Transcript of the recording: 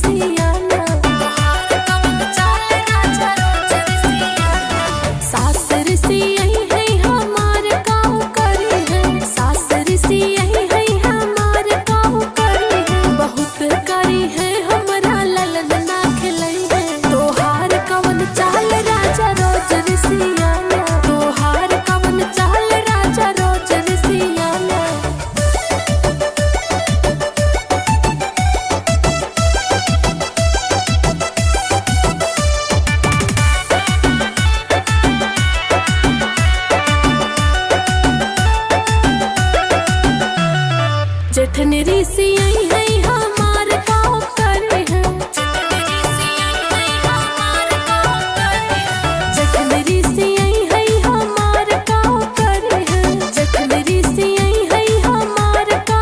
रिसियाना। सास रिसियई है हमार काहू करी है, सास रिसियई है हमार काहू करी है। बहुत करी है हमरा ललन ना खिलई है, तोहार कवन चाल राजा रोज रिसियाना। तोहार कवन चाल राजा रोज रिसियाना। जेठन रिसियई है